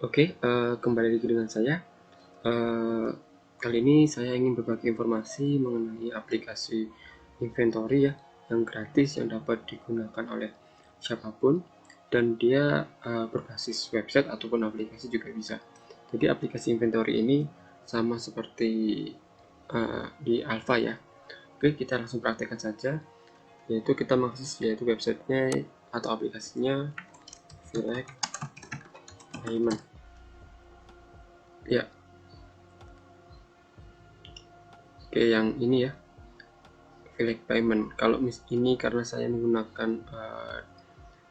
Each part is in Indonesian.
Oke, kembali lagi dengan saya. Eh, Kali ini saya ingin berbagi informasi mengenai aplikasi inventory ya, yang gratis yang dapat digunakan oleh siapapun dan dia berbasis website ataupun aplikasi juga bisa. Jadi aplikasi inventory ini sama seperti di Alpha ya. Oke, kita langsung praktekkan saja. Yaitu kita mengakses yaitu websitenya atau aplikasinya Select Payment. Ya, oke yang ini ya. Select Payment. Kalau ini karena saya menggunakan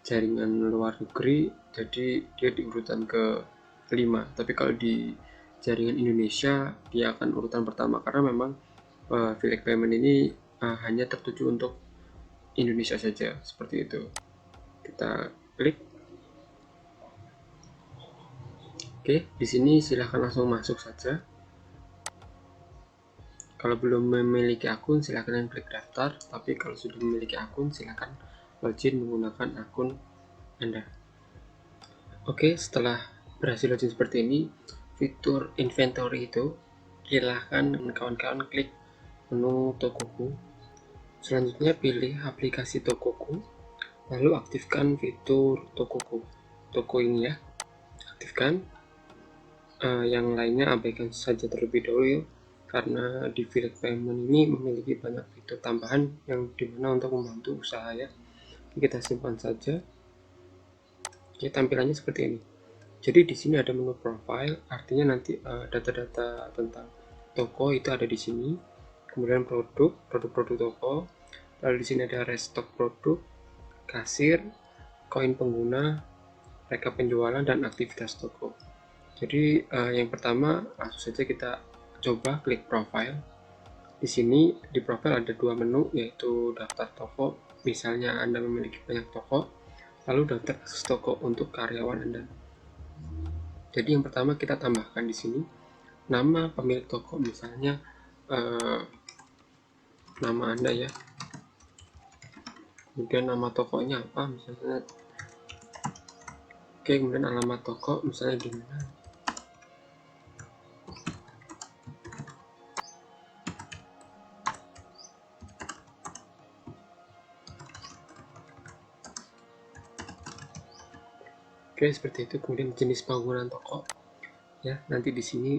jaringan luar negeri, jadi dia di urutan ke-5. Tapi kalau di jaringan Indonesia, dia akan urutan pertama karena memang Select Payment ini hanya tertuju untuk Indonesia saja, seperti itu. Kita klik. Oke, di sini silahkan langsung masuk saja. Kalau belum memiliki akun, silahkan klik daftar. Tapi kalau sudah memiliki akun, silahkan login menggunakan akun Anda. Oke, setelah berhasil login seperti ini, fitur inventory itu silahkan kawan-kawan klik menu Tokoku. Selanjutnya pilih aplikasi Tokoku, lalu aktifkan fitur Tokoku. Toko ini ya, aktifkan. Yang lainnya abaikan saja terlebih dahulu karena di Select Payment ini memiliki banyak fitur tambahan yang dimana untuk membantu usaha ya. Kita simpan saja. Oke, tampilannya seperti ini. Jadi di sini ada menu profile, artinya nanti data-data tentang toko itu ada di sini. Kemudian produk-produk toko. Lalu di sini ada restock produk, kasir, koin pengguna, rekap penjualan dan aktivitas toko. Jadi yang pertama langsung saja kita coba klik profile. Di sini di profile ada dua menu yaitu daftar toko. Misalnya Anda memiliki banyak toko, lalu daftar akses toko untuk karyawan Anda. Jadi yang pertama kita tambahkan di sini nama pemilik toko, misalnya nama Anda ya. Kemudian nama tokonya apa misalnya. Oke, kemudian alamat toko misalnya di mana. Oke, seperti itu. Kemudian jenis bangunan toko ya, nanti di sini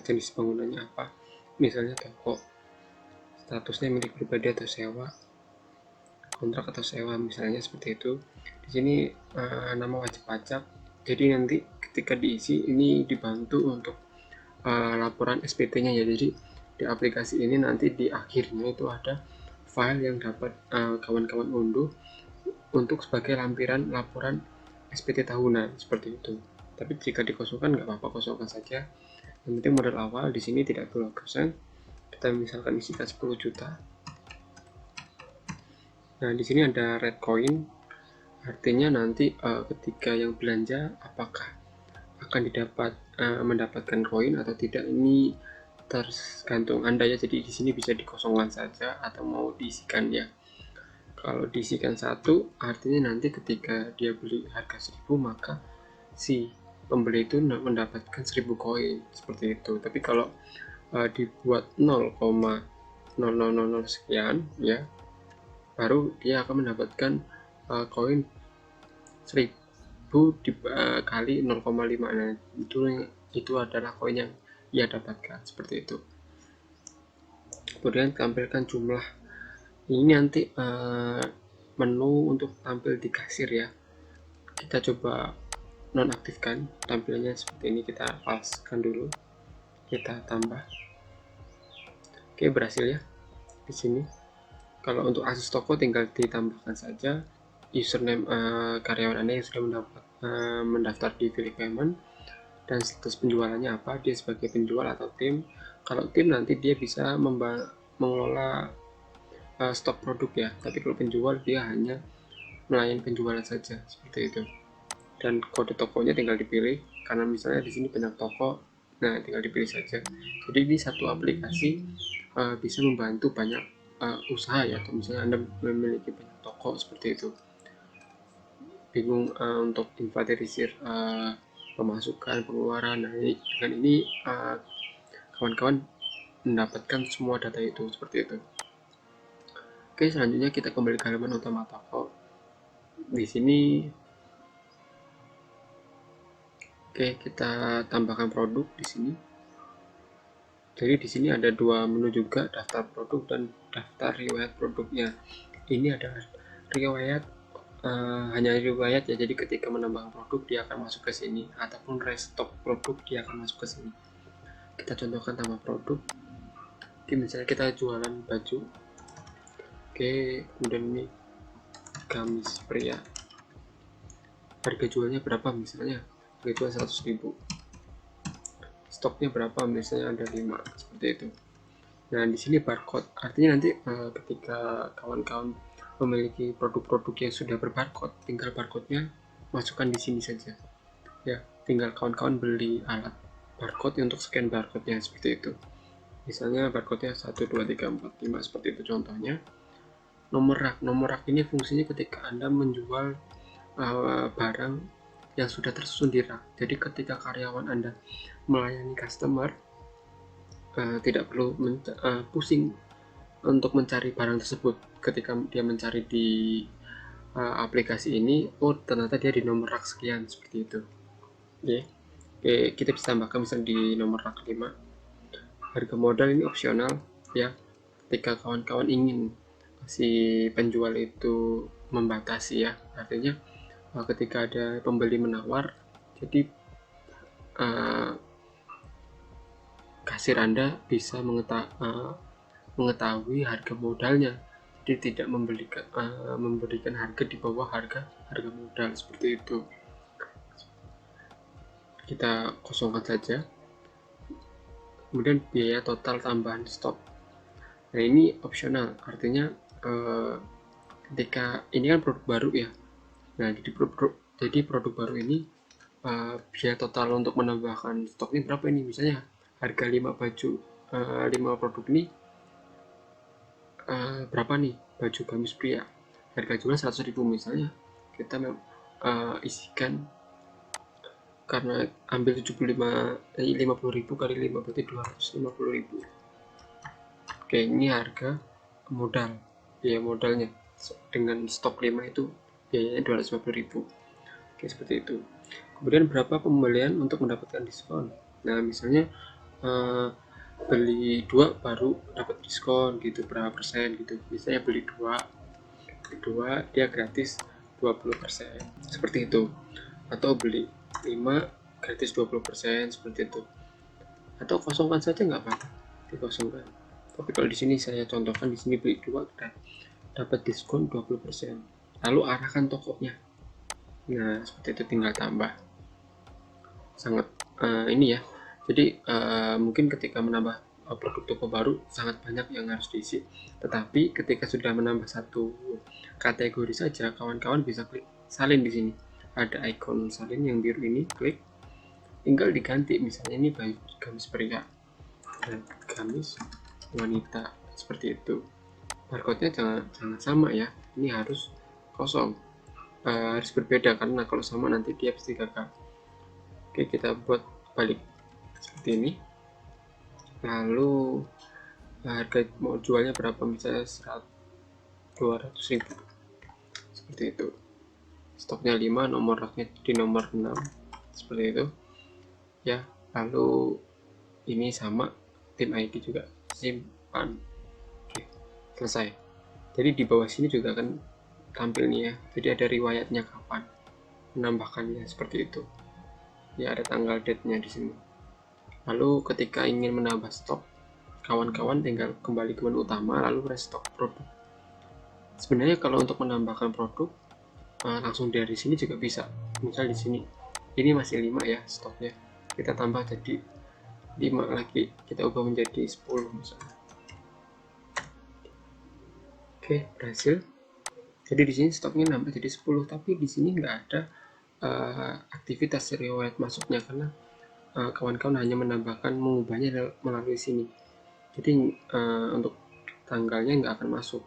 jenis bangunannya apa, misalnya toko statusnya milik pribadi atau sewa, kontrak atau sewa misalnya, seperti itu. Di sini nama wajib pajak, jadi nanti ketika diisi ini dibantu untuk laporan SPT-nya ya. Jadi di aplikasi ini nanti di akhirnya itu ada file yang dapat kawan-kawan unduh untuk sebagai lampiran laporan SPT tahunan, seperti itu. Tapi jika dikosongkan nggak apa-apa, kosongkan saja. Yang penting modal awal di sini tidak 20%. Kita misalkan isikan 10 juta. Nah, di sini ada red coin, artinya nanti ketika yang belanja apakah akan mendapatkan koin atau tidak, ini tergantung Anda ya. Jadi di sini bisa dikosongkan saja atau mau diisikan ya. Kalau diisikan satu, artinya nanti ketika dia beli harga 1000, maka si pembeli itu mendapatkan 1000 koin, seperti itu. Tapi kalau dibuat 0,0000 sekian ya, baru dia akan mendapatkan koin 1000 kali 0,5. Nah, itu adalah koin yang ia dapatkan, seperti itu. Kemudian tampilkan jumlah. Ini nanti menu untuk tampil di kasir ya. Kita coba nonaktifkan, tampilannya seperti ini. Kita falsekan dulu, kita tambah. Oke, berhasil ya di sini. Kalau untuk akses toko tinggal ditambahkan saja username karyawan Anda yang sudah mendaftar di Select Payment dan status penjualannya apa, dia sebagai penjual atau tim. Kalau tim nanti dia bisa mengelola stok produk ya, tapi kalau penjual dia hanya melayani penjualan saja, seperti itu. Dan kode tokonya tinggal dipilih, karena misalnya di sini banyak toko, nah tinggal dipilih saja. Jadi ini satu aplikasi bisa membantu banyak usaha ya, atau misalnya Anda memiliki banyak toko seperti itu, bingung untuk inventarisir pemasukan, pengeluaran. Nah, dengan ini kawan-kawan mendapatkan semua data itu seperti itu. Oke, selanjutnya kita kembali ke halaman utama toko. Di sini kita tambahkan produk di sini. Jadi di sini ada dua menu juga, daftar produk dan daftar riwayat produknya. Ini adalah riwayat, hanya riwayat ya. Jadi ketika menambahkan produk dia akan masuk ke sini, ataupun restock produk dia akan masuk ke sini. Kita contohkan tambah produk. Oke, misalnya kita jualan baju. Oke, kemudian ini gamis pria. Harga jualnya berapa misalnya? Harga jual 100.000. Stoknya berapa? Misalnya ada 5, seperti itu. Nah, di sini barcode. Artinya nanti ketika kawan-kawan memiliki produk-produk yang sudah berbarcode, tinggal barcode-nya masukkan di sini saja. Ya, tinggal kawan-kawan beli alat barcode untuk scan barcode-nya seperti itu. Misalnya barcode-nya 1 2 3 4 5 seperti itu contohnya. Nomor rak ini fungsinya ketika Anda menjual barang yang sudah tersusun di rak. Jadi ketika karyawan Anda melayani customer, tidak perlu pusing untuk mencari barang tersebut. Ketika dia mencari di aplikasi ini, oh ternyata dia di nomor rak sekian, seperti itu. Oke, kita bisa tambahkan misalnya di nomor rak 5. Harga modal ini opsional ya. Ketika kawan-kawan ingin si penjual itu membatasi ya, artinya ketika ada pembeli menawar, jadi kasir Anda bisa mengetahui harga modalnya, jadi tidak memberikan harga di bawah harga modal seperti itu. Kita kosongkan saja. Kemudian biaya total tambahan stok. Nah, ini opsional, artinya ketika ini kan produk baru ya. Nah, jadi produk baru ini biaya total untuk menambahkan stok ini berapa ini? Misalnya harga 5 baju, 5 produk ini berapa nih? Baju gamis pria harga jual 100.000 misalnya, kita isikan, karena ambil 50.000 kali 5 berarti 250.000. Oke, ini harga modal, biaya modalnya dengan stok 5 itu biayanya 250.000. Oke, seperti itu. Kemudian berapa pembelian untuk mendapatkan diskon? Nah, misalnya beli 2 baru dapat diskon gitu, berapa persen gitu. Misalnya beli 2 dia gratis 20%, seperti itu. Atau beli 5 gratis 20%, seperti itu. Atau kosongkan saja nggak apa-apa, dikosongkan. Tapi kalau di sini saya contohkan, di sini beli 2 dapat diskon 20%. Lalu arahkan tokonya. Nah, seperti itu, tinggal tambah. Sangat ini ya. Jadi mungkin ketika menambah produk toko baru sangat banyak yang harus diisi. Tetapi ketika sudah menambah satu kategori saja, kawan-kawan bisa klik salin di sini. Ada ikon salin yang biru ini, klik. Tinggal diganti, misalnya ini baju gamis pria dan gamis wanita, seperti itu. Barcode-nya jangan sama ya. Ini harus kosong. Harus berbeda, karena kalau sama nanti dia pasti gagal. Oke, kita buat balik seperti ini. Lalu harga mau jualnya berapa, misalnya 200.000, seperti itu. Stoknya 5, nomor raknya di nomor 6, seperti itu ya. Lalu ini sama, tim ID juga, simpan. Oke, selesai. Jadi di bawah sini juga akan tampil nih ya, jadi ada riwayatnya kapan menambahkannya, seperti itu ya, ada tanggal date-nya di sini. Lalu ketika ingin menambah stok, kawan-kawan tinggal kembali ke menu utama, lalu restock produk. Sebenarnya kalau untuk menambahkan produk langsung dari sini juga bisa. Misal di sini ini masih 5 ya stoknya, kita tambah jadi 5 lagi, kita ubah menjadi 10 misalnya. Oke, berhasil. Jadi di sini stoknya nambah jadi 10, tapi di sini nggak ada aktivitas riwayat masuknya, karena kawan-kawan hanya menambahkan, mengubahnya melalui sini. Jadi untuk tanggalnya nggak akan masuk.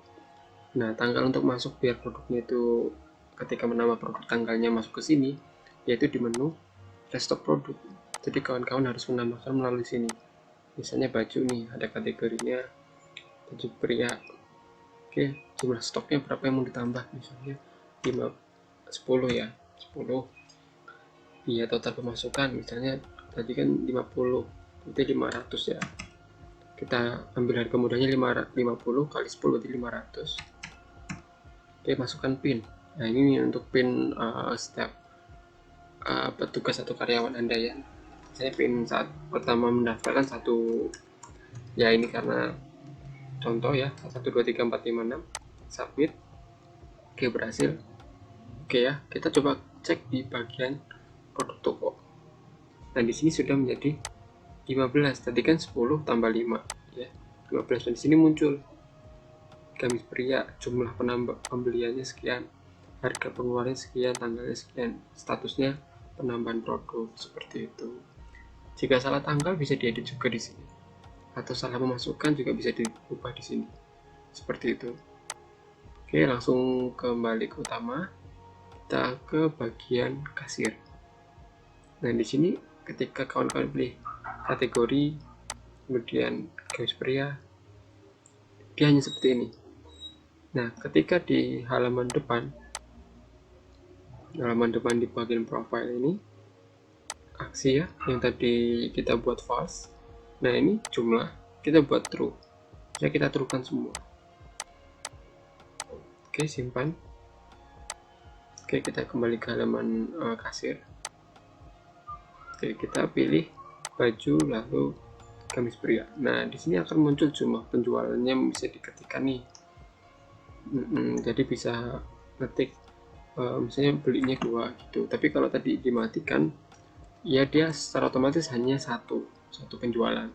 Nah, tanggal untuk masuk biar produknya itu ketika menambah produk tanggalnya masuk ke sini, yaitu di menu restock produk. Jadi kawan-kawan harus menambahkan melalui sini. Misalnya baju nih, ada kategorinya baju pria. Oke, jumlah stoknya berapa yang mau ditambah? Misalnya 5, 10 ya, 10. Iya, total pemasukan misalnya tadi kan 50, berarti 500 ya. Kita ambil harga mudahnya 50 kali 10 berarti 500. Oke, masukkan PIN. Nah, ini untuk PIN setiap petugas atau karyawan Anda ya. Saya PIN saat pertama mendaftarkan satu, ya ini karena contoh ya, 1 2 3 4 5 6, submit. Oke, berhasil. Oke ya, kita coba cek di bagian produk toko. Nah, di sini sudah menjadi 15. Tadi kan 10 tambah 5 ya. 15, dan di sini muncul gamis pria, jumlah pembeliannya sekian, harga pengeluarannya sekian, tanggalnya sekian, statusnya penambahan produk, seperti itu. Jika salah tanggal bisa diedit juga di sini, atau salah memasukkan juga bisa diubah di sini, seperti itu. Oke, langsung kembali ke utama. Kita ke bagian kasir. Nah, di sini ketika kawan-kawan pilih kategori, kemudian gamis pria, dia hanya seperti ini. Nah, ketika di halaman depan di bagian profile ini, aksi ya, yang tadi kita buat false. Nah, ini jumlah kita buat true. Ya, kita truekan semua. Oke, simpan. Oke, kita kembali ke halaman kasir. Oke, kita pilih baju lalu gamis pria. Nah, di sini akan muncul jumlah penjualannya, bisa diketikkan nih. Jadi bisa ngetik misalnya belinya 2 gitu. Tapi kalau tadi dimatikan, ya dia secara otomatis hanya satu penjualan.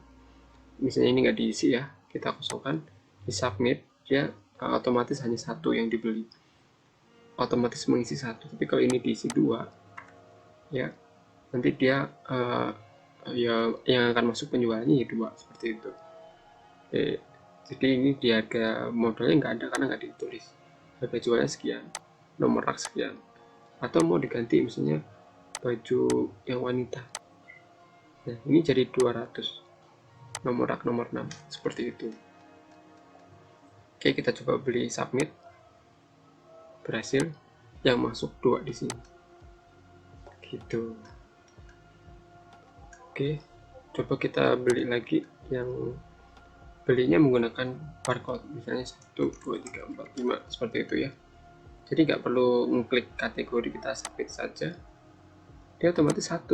Misalnya ini nggak diisi ya, kita kosongkan, di submit, dia otomatis hanya satu yang dibeli, otomatis mengisi satu. Tapi kalau ini diisi 2 ya, nanti dia ya yang akan masuk penjualannya ya 2, seperti itu. Oke, jadi ini di harga modalnya nggak ada karena nggak ditulis, harga jualnya sekian, nomor rak sekian. Atau mau diganti misalnya baju yang wanita, nah ini jadi 200, nomor rak nomor 6, seperti itu. Oke, kita coba beli, submit, berhasil, yang masuk 2 di sini gitu. Oke, coba kita beli lagi, yang belinya menggunakan barcode, misalnya 1 2 3 4 5, seperti itu ya. Jadi nggak perlu ngeklik kategori, kita submit saja, dia otomatis 1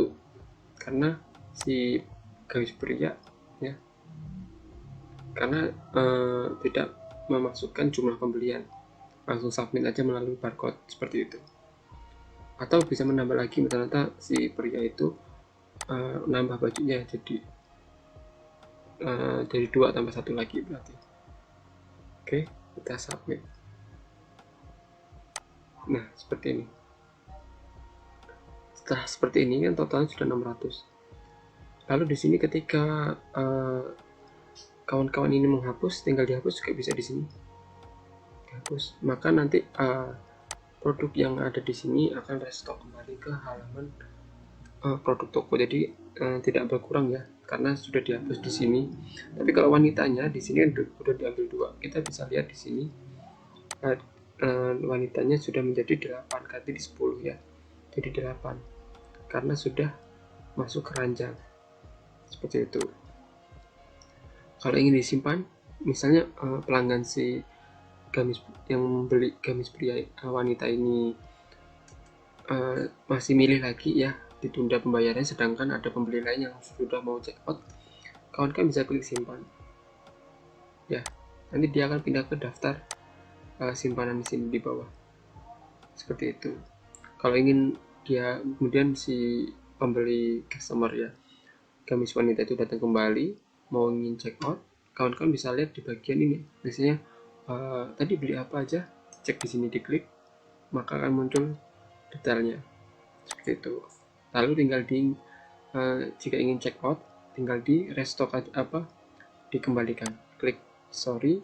karena si gamis pria ya, karena tidak memasukkan jumlah pembelian, langsung submit aja melalui barcode, seperti itu. Atau bisa menambah lagi, ternyata si pria itu nambah bajunya jadi dari 2 tambah 1 lagi berarti. Oke, kita submit. Nah, seperti ini. Setelah seperti ini kan totalnya sudah 600. Lalu di sini ketika kawan-kawan ini menghapus, tinggal dihapus juga bisa di sini. Dihapus. Maka nanti produk yang ada di sini akan restock kembali ke halaman produk toko. Jadi tidak berkurang ya, karena sudah dihapus di sini. Tapi kalau wanitanya di sini kan sudah diambil 2. Kita bisa lihat di sini wanitanya sudah menjadi 8, ganti di 10 ya. Jadi 8 karena sudah masuk keranjang, seperti itu. Kalau ingin disimpan, misalnya pelanggan si gamis yang membeli gamis pria wanita ini masih milih lagi ya, ditunda pembayarannya, sedangkan ada pembeli lain yang sudah mau check out, kawan kan bisa klik simpan ya, nanti dia akan pindah ke daftar simpanan di sini di bawah, seperti itu. Kalau ingin dia kemudian si pembeli customer ya, gamis wanita itu datang kembali mau ingin check out, kawan-kawan bisa lihat di bagian ini, biasanya tadi beli apa aja, cek di sini, diklik maka akan muncul detailnya, seperti itu. Lalu tinggal di jika ingin check out, tinggal di restock apa, dikembalikan, klik sorry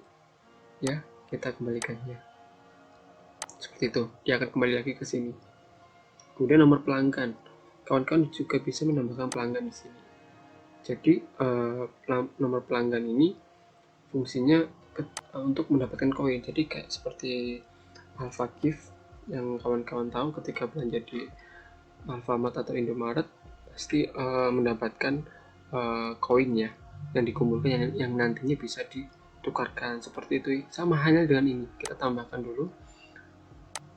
ya, kita kembalikannya, seperti itu. Dia akan kembali lagi ke sini. Kemudian nomor pelanggan, kawan-kawan juga bisa menambahkan pelanggan di sini. Jadi nomor pelanggan ini fungsinya untuk mendapatkan koin. Jadi kayak seperti Alpha Gift yang kawan-kawan tahu, ketika belanja di Alfamart atau Indomaret pasti mendapatkan koin ya, yang dikumpulkan yang nantinya bisa ditukarkan seperti itu. Sama halnya dengan ini, kita tambahkan dulu.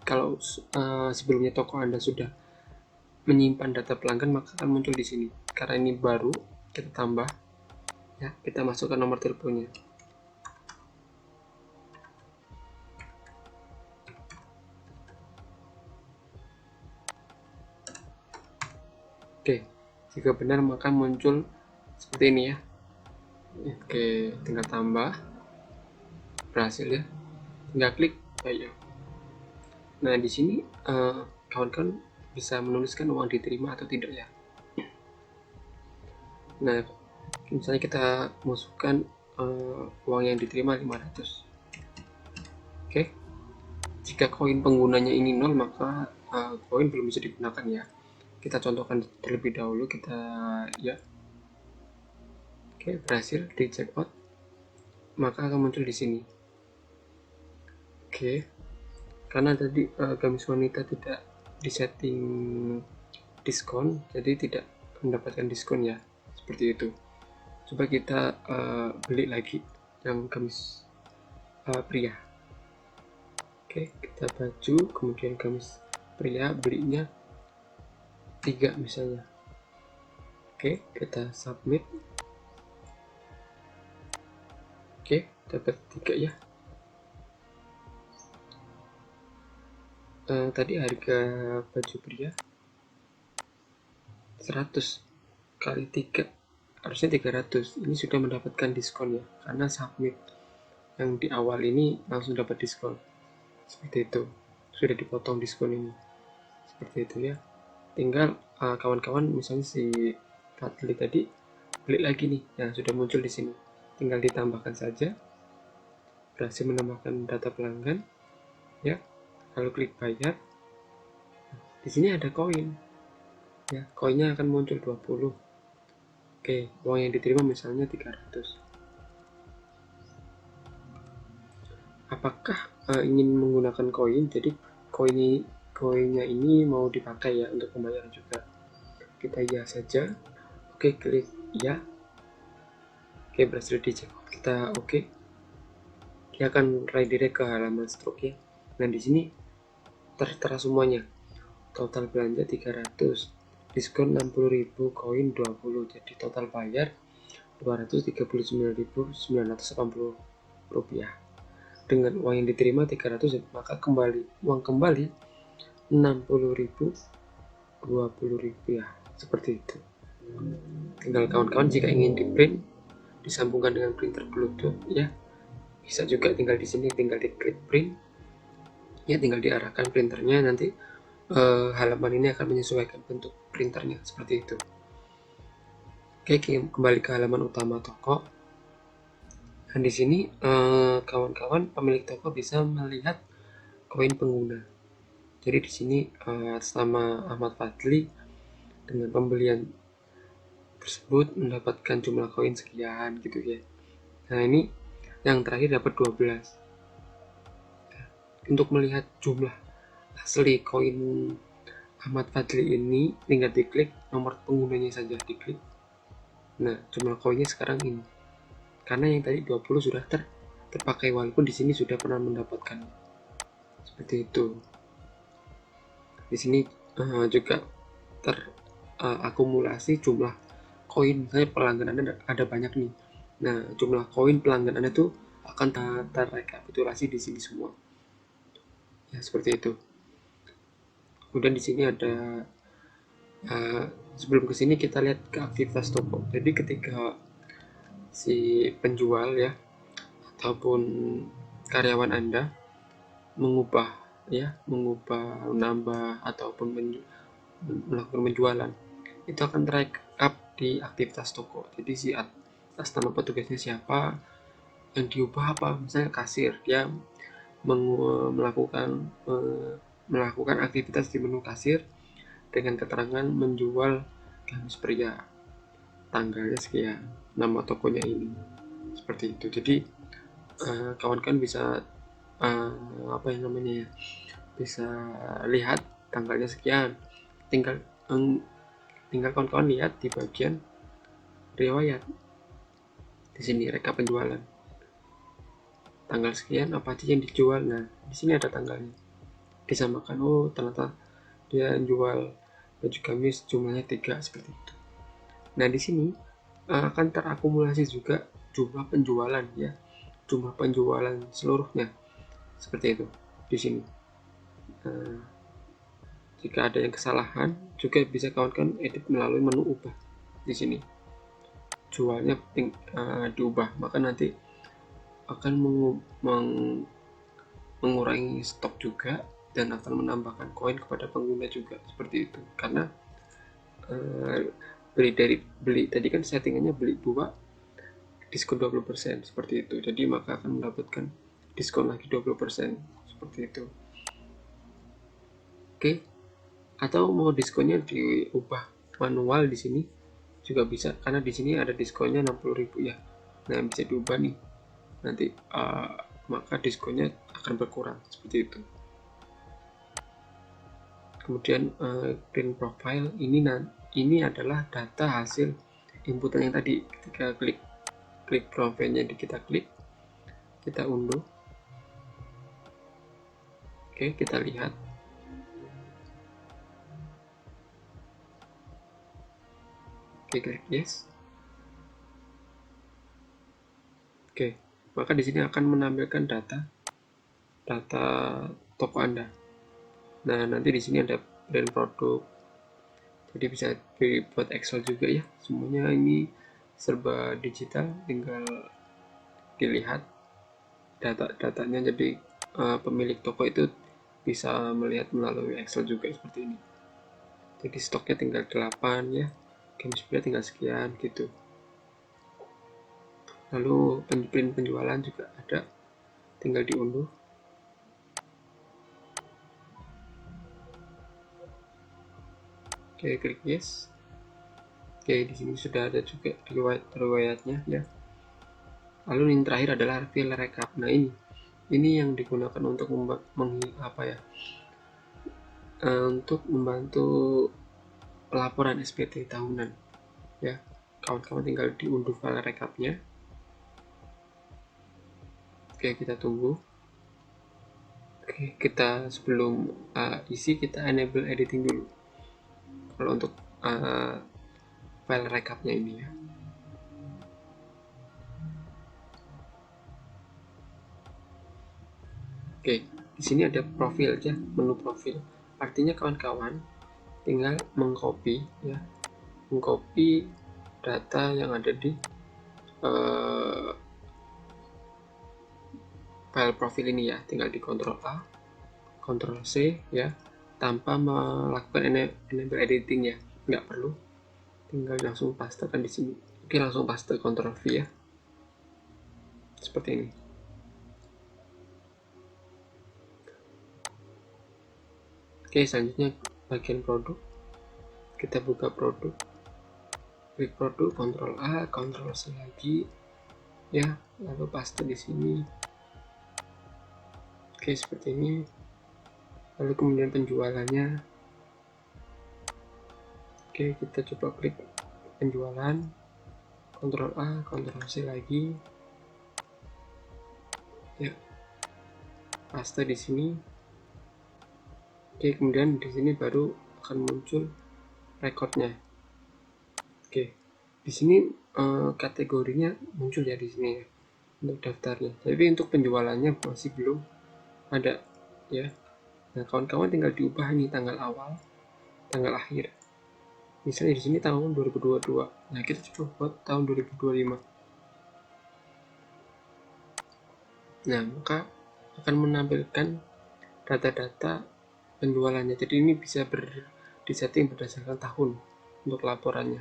Kalau sebelumnya toko Anda sudah menyimpan data pelanggan, maka akan muncul di sini. Karena ini baru, kita tambah ya, kita masukkan nomor teleponnya. Oke, jika benar maka muncul seperti ini ya. Oke, tinggal tambah, berhasil ya, tinggal klik bayar. Nah, di sini kawan-kawan bisa menuliskan uang diterima atau tidak ya. Nah, misalnya kita masukkan uang yang diterima 500. Oke, jika koin penggunanya ini 0, maka koin belum bisa digunakan ya. Kita contohkan terlebih dahulu, kita ya. Oke, berhasil di check out, maka akan muncul di sini. Oke, karena tadi gamis wanita tidak disetting diskon, jadi tidak mendapatkan diskon ya, seperti itu. Coba kita beli lagi yang gamis pria. Oke, kita baju, kemudian gamis pria, belinya 3 misalnya. Oke, kita submit. Oke, dapat 3 ya. Tadi harga baju pria 100 kali 3 harusnya 300. Ini sudah mendapatkan diskon ya, karena submit yang di awal ini langsung dapat diskon. Seperti itu, sudah dipotong diskon ini. Seperti itu ya. Tinggal kawan-kawan misalnya si Fadli tadi beli lagi nih, yang sudah muncul di sini. Tinggal ditambahkan saja. Berhasil menambahkan data pelanggan ya. Lalu klik bayar. Di sini ada koin. Ya, koinnya akan muncul 20. Oke, uang yang diterima misalnya 300. Apakah ingin menggunakan koin? Jadi koinnya ini mau dipakai ya untuk pembayaran juga. Kita ya saja. Oke, klik ya. Oke, berhasil dicek. Kita oke. Dia akan redirect ke halaman stroke ya. Nah, di sini tertera semuanya. Total belanja 300, diskon 60.000, koin 20. Jadi total bayar 239.980 rupiah. Dengan uang yang diterima 300, maka uang kembali 60.000, 20 rupiah. Seperti itu. Tinggal kawan-kawan jika ingin di print, disambungkan dengan printer Bluetooth ya, bisa juga. Tinggal di sini tinggal diklik print ya, tinggal diarahkan printernya, nanti halaman ini akan menyesuaikan bentuk printernya seperti itu. Oke, kembali ke halaman utama toko. Dan di sini kawan-kawan pemilik toko bisa melihat koin pengguna. Jadi di sini atas nama Ahmad Fadli, dengan pembelian tersebut mendapatkan jumlah koin sekian gitu ya. Nah, ini yang terakhir dapat 12. Untuk melihat jumlah asli koin Ahmad Fadli ini, tinggal diklik nomor penggunanya saja, diklik. Nah, jumlah koinnya sekarang ini. Karena yang tadi 20 sudah terpakai, walaupun di sini sudah pernah mendapatkan. Seperti itu. Di sini juga terakumulasi jumlah koin. Misalnya pelanggan Anda ada banyak nih. Nah, jumlah koin pelanggan Anda itu akan terrekapitulasi di sini semua. Ya, seperti itu. Kemudian di sini ada sebelum ke sini kita lihat ke aktivitas toko. Jadi ketika si penjual ya ataupun karyawan Anda mengubah menambah ataupun melakukan penjualan, itu akan terekap di aktivitas toko. Jadi si atas nama petugasnya siapa, yang diubah apa, misalnya kasir, dia melakukan aktivitas di menu kasir, dengan keterangan menjual gamis pria, tanggalnya sekian, nama tokonya ini, seperti itu. Jadi kawan-kawan bisa apa yang namanya ya, bisa lihat tanggalnya sekian, tinggal kawan-kawan lihat di bagian riwayat di sini, rekap penjualan, tanggal sekian apa aja yang dijual. Nah, di sini ada tanggalnya, disamakan. Oh, ternyata dia jual baju gamis jumlahnya 3, seperti itu. Nah, di sini akan terakumulasi juga jumlah penjualan ya, jumlah penjualan seluruhnya, seperti itu di sini. Jika ada yang kesalahan juga bisa kawan-kawan edit melalui menu ubah. Di sini jualnya diubah, maka nanti akan mengurangi stok juga dan akan menambahkan koin kepada pengguna juga, seperti itu. Karena beli tadi kan settingannya beli 2 diskon 20%, seperti itu. Jadi maka akan mendapatkan diskon lagi 20%, seperti itu. Oke. Atau mau diskonnya diubah manual di sini juga bisa, karena di sini ada diskonnya 60.000 ya. Nah, bisa diubah nih. Nanti maka diskonnya akan berkurang, seperti itu. Kemudian print profile ini adalah data hasil inputan yang tadi. Ketika klik profilnya, kita klik, kita unduh. Oke, kita lihat. Oke, klik yes. Oke, maka di sini akan menampilkan data toko Anda. Nah, nanti di sini ada brand produk. Jadi bisa dibuat Excel juga ya. Semuanya ini serba digital, tinggal dilihat datanya. Jadi pemilik toko itu bisa melihat melalui Excel juga, seperti ini. Jadi stoknya tinggal 8 ya, gamis pria tinggal sekian gitu. Lalu print penjualan juga ada, tinggal diunduh. Oke, klik yes. Oke, di sini sudah ada juga riwayatnya ya. Lalu yang terakhir adalah file rekap. Nah, ini yang digunakan untuk untuk membantu pelaporan SPT tahunan ya. Kawan-kawan tinggal diunduh file rekapnya. Oke, kita tunggu. Oke, kita sebelum isi, kita enable editing dulu kalau untuk file rekapnya ini ya. Oke, di sini ada profil ya, menu profil. Artinya kawan-kawan tinggal mengcopy data yang ada di file profil ini ya. Tinggal di Ctrl A, Ctrl C ya, tanpa melakukan enable editing ya, nggak perlu. Tinggal langsung pastekan di sini. Oke, langsung paste Ctrl V ya, seperti ini. Oke, selanjutnya bagian produk. Kita buka produk, klik produk, Ctrl A, Ctrl C lagi ya, lalu paste di sini. Oke, seperti ini. Lalu kemudian penjualannya. Oke, kita coba klik penjualan, Ctrl A, Ctrl C lagi ya, paste di sini. Oke, kemudian di sini baru akan muncul rekodnya. Oke, di sini kategorinya muncul ya di sini ya, untuk daftarnya. Tapi untuk penjualannya masih belum ada ya. Nah, kawan-kawan tinggal diubah ini tanggal awal, tanggal akhir. Misalnya di sini tahun 2022. Nah, kita coba buat tahun 2025. Nah, maka akan menampilkan data-data penjualannya. Jadi ini bisa disetting berdasarkan tahun untuk laporannya.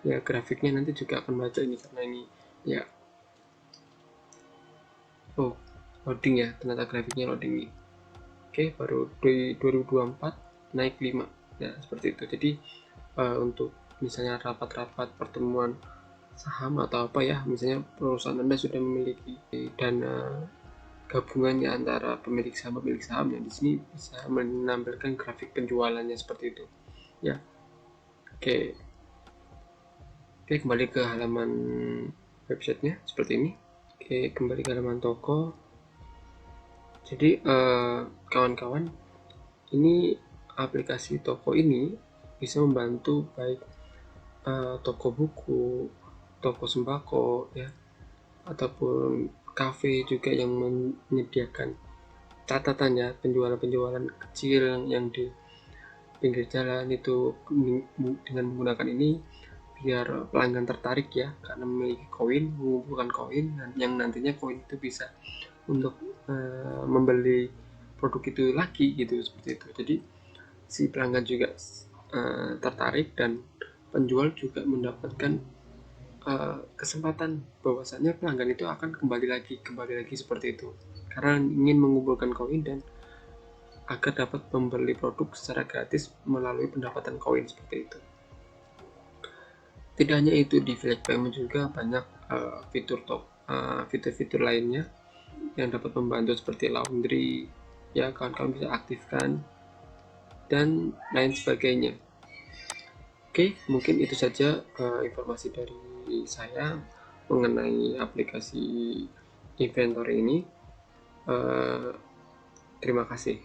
Ya, grafiknya nanti juga akan baca ini karena ini ya. Oh, loading ya, ternyata grafiknya loading ini. Oke, baru di 2024 naik 5. ya seperti itu. Jadi untuk misalnya rapat-rapat pertemuan saham atau apa ya, misalnya perusahaan Anda sudah memiliki dana gabungannya antara pemilik saham yang di sini bisa menampilkan grafik penjualannya seperti itu ya. Oke, kembali ke halaman websitenya seperti ini. Oke, kembali ke halaman toko. Jadi kawan-kawan, ini aplikasi toko ini bisa membantu baik toko buku, toko sembako ya, ataupun kafe juga yang menyediakan catatannya penjualan-penjualan kecil yang di pinggir jalan itu. Dengan menggunakan ini biar pelanggan tertarik ya, karena memiliki koin, mengumpulkan koin, yang nantinya koin itu bisa untuk membeli produk itu lagi gitu, seperti itu. Jadi si pelanggan juga tertarik dan penjual juga mendapatkan kesempatan bahwasanya pelanggan itu akan kembali lagi seperti itu, karena ingin mengumpulkan koin dan agar dapat membeli produk secara gratis melalui pendapatan koin seperti itu. Tidak hanya itu, di Flash Payment juga banyak fitur-fitur lainnya yang dapat membantu seperti laundry ya, kawan-kawan bisa aktifkan dan lain sebagainya. Oke, mungkin itu saja informasi dari saya mengenai aplikasi inventory ini. Terima kasih.